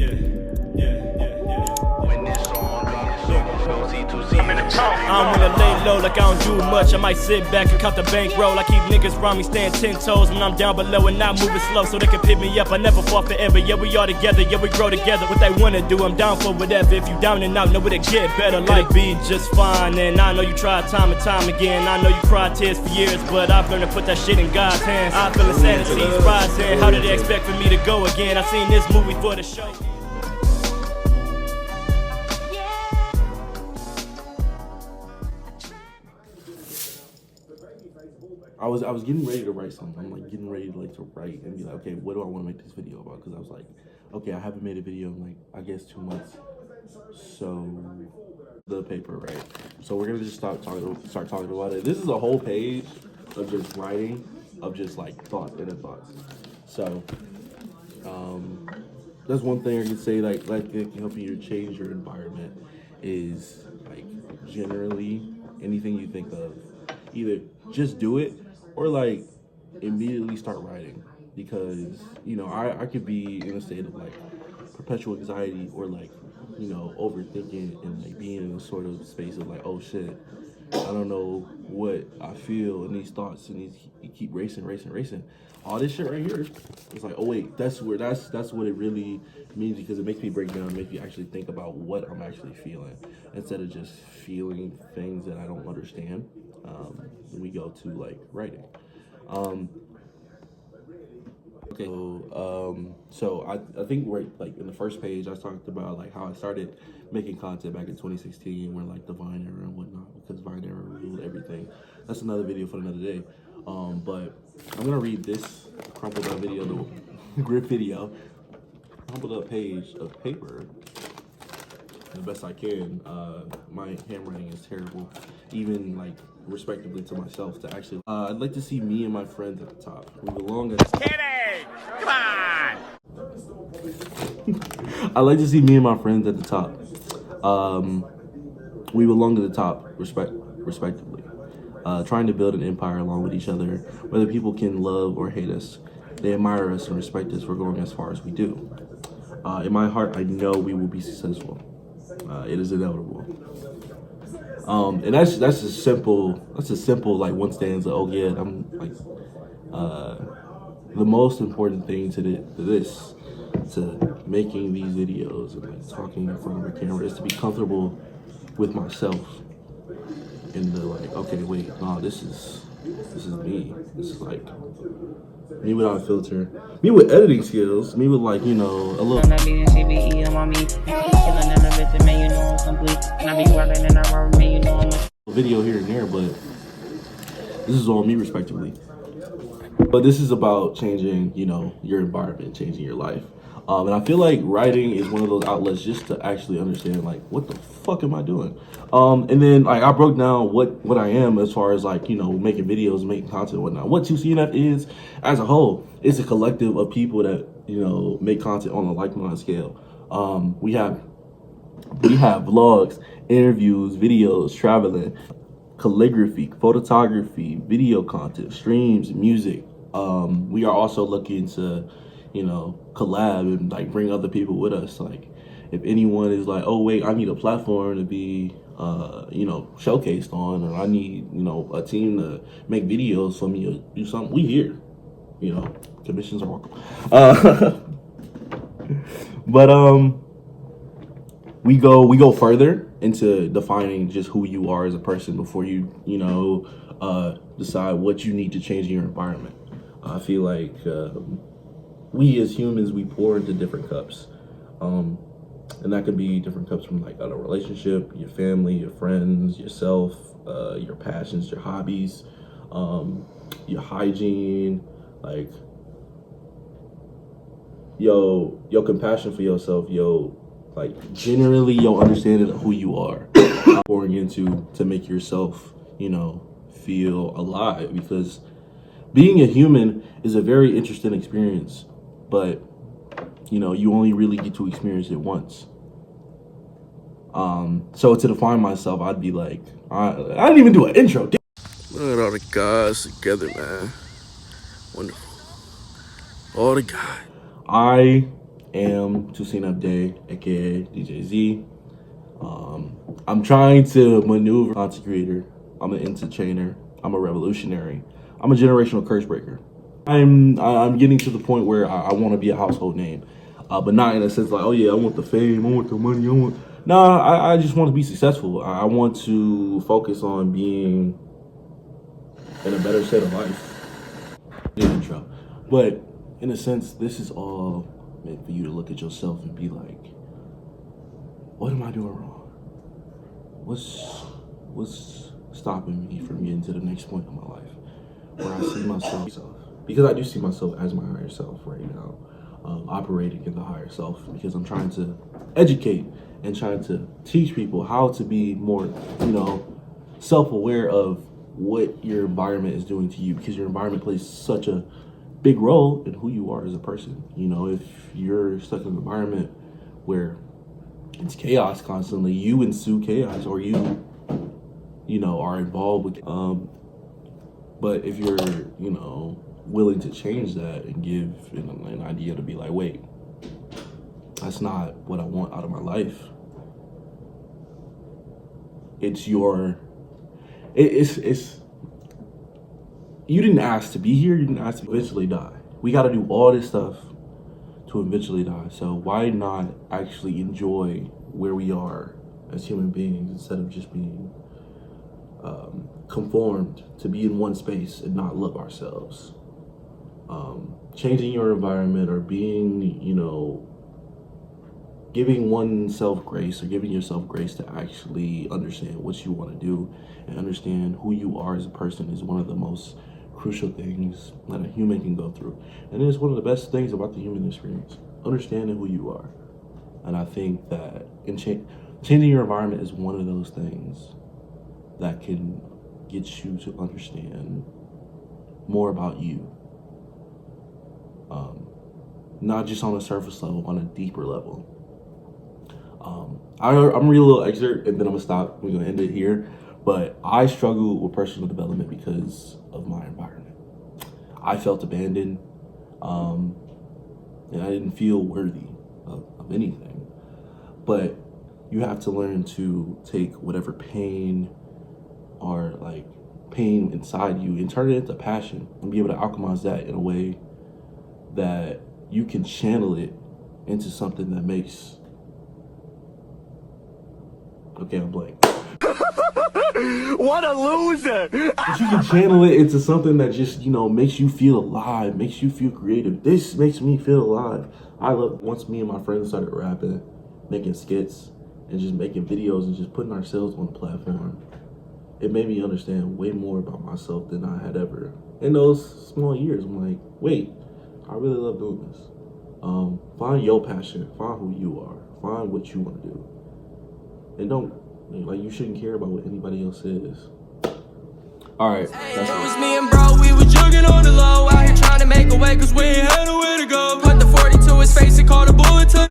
I don't wanna lay low like I don't do much. I might sit back and count the bankroll. I keep niggas around me staying 10 toes when I'm down below and not moving slow so they can pick me up. I never fall forever. Yeah, we all together. Yeah, we grow together. What they wanna do, I'm down for whatever. If you down and out, know where to get better. Like be just fine. And I know you tried time and time again. I know you cried tears for years, but I've learned to put that shit in God's hands. I feel insanity's rising. How did they expect for me to go again? I seen this movie for the show. I was getting ready to write something. I'm like getting ready to write and be like, okay, what do I want to make this video about? Because I was like, okay, I haven't made a video in like I guess 2 months. So the paper, right? So we're gonna just start talking about it. This is a whole page of just writing, of just like thoughts, inner thoughts. So that's one thing I can say. Like it can help you to change your environment is like generally anything you think of, either just do it or like immediately start writing, because you know I could be in a state of like perpetual anxiety or like, you know, overthinking and like being in a sort of space of like, oh shit, I don't know what I feel, and these thoughts and these keep racing. All this shit right here, it's like, oh wait, that's what it really means, because it makes me break down, makes me actually think about what I'm actually feeling instead of just feeling things that I don't understand. When we go to like writing. Okay, so I think right like in the first page I talked about like how I started making content back in 2016 when like the Vine era and whatnot, because Vine era ruled everything. That's another video for another day. But I'm gonna read this crumpled up video, the grip video, crumpled up page of paper the best I can. My handwriting is terrible, even like respectively to myself. To actually, I'd like to see me and my friends at the top. We belong at the top. Kidding! Come on! I'd like to see me and my friends at the top. We belong to the top, respectively. Trying to build an empire along with each other, whether people can love or hate us. They admire us and respect us for going as far as we do. In my heart, I know we will be successful. It is inevitable. And that's a simple like one stanza. Oh yeah, I'm like the most important thing to making these videos and like talking in front of the camera is to be comfortable with myself and to like, okay, wait, no, this is me. This is like me without a filter, me with editing skills, me with like, you know, a little video here and there, but this is all me respectively. But this is about changing, you know, your environment, changing your life. And I feel like writing is one of those outlets just to actually understand, like, what the fuck am I doing? And then like I broke down what I am as far as like, you know, making videos, making content and whatnot. What 2CNF is as a whole, it's a collective of people that, you know, make content on a like-minded scale. We have vlogs, interviews, videos, traveling, calligraphy, photography, video content, streams, music. We are also looking to, you know, collab and like bring other people with us. Like if anyone is like, oh wait, I need a platform to be you know, showcased on, or I need, you know, a team to make videos for me or do something, we here. You know, commissions are welcome. But we go further into defining just who you are as a person before you know, decide what you need to change in your environment. I feel like we as humans, we pour into different cups. And that could be different cups from like a relationship, your family, your friends, yourself, your passions, your hobbies, your hygiene, like your compassion for yourself, like generally your understanding of who you are, pouring into to make yourself, you know, feel alive, because being a human is a very interesting experience, but you know, you only really get to experience it once. So to define myself, I'd be like, I didn't even do an intro. Look at all the guys together, man. Wonderful. All the guys. I am Toussaint Abday, aka DJ Z. I'm trying to maneuver content creator. I'm an entertainer. I'm a revolutionary. I'm a generational curse breaker. I'm getting to the point where I want to be a household name, but not in a sense like, oh yeah, I want the fame, I want the money, I just want to be successful. I want to focus on being in a better state of life. Intro, but in a sense, this is all meant for you to look at yourself and be like, what am I doing wrong? What's stopping me from getting to the next point in my life where I see myself? Because I do see myself as my higher self right now, operating in the higher self, because I'm trying to educate and trying to teach people how to be more, self-aware of what your environment is doing to you, because your environment plays such a big role in who you are as a person. If you're stuck in an environment where it's chaos constantly, you ensue chaos, or you are involved with, but if you're, willing to change that and give an idea to be like, wait, that's not what I want out of my life. It's you didn't ask to be here. You didn't ask to eventually die. We got to do all this stuff to eventually die. So why not actually enjoy where we are as human beings instead of just being conformed to be in one space and not love ourselves? Changing your environment, or being, giving oneself grace, or giving yourself grace to actually understand what you want to do and understand who you are as a person, is one of the most crucial things that a human can go through. And it's one of the best things about the human experience, understanding who you are. And I think that changing your environment is one of those things that can get you to understand more about you. Not just on a surface level, on a deeper level. I'm gonna read a little excerpt and then I'm gonna stop. We're gonna end it here. But I struggle with personal development because of my environment. I felt abandoned, and I didn't feel worthy of anything. But you have to learn to take whatever pain or pain inside you and turn it into passion, and be able to alchemize that in a way that you can channel it into something that makes... Okay, I'm blank. What a loser! But you can channel it into something that just, makes you feel alive, makes you feel creative. This makes me feel alive. Once me and my friends started rapping, making skits, and just making videos and just putting ourselves on the platform, it made me understand way more about myself than I had ever. In those small years, I'm like, wait, I really love doing this. Find your passion, find who you are, find what you want to do. And you shouldn't care about what anybody else says. All right. It was me and bro, we were jugging on the low, out here trying to make a way, cause we ain't had a way.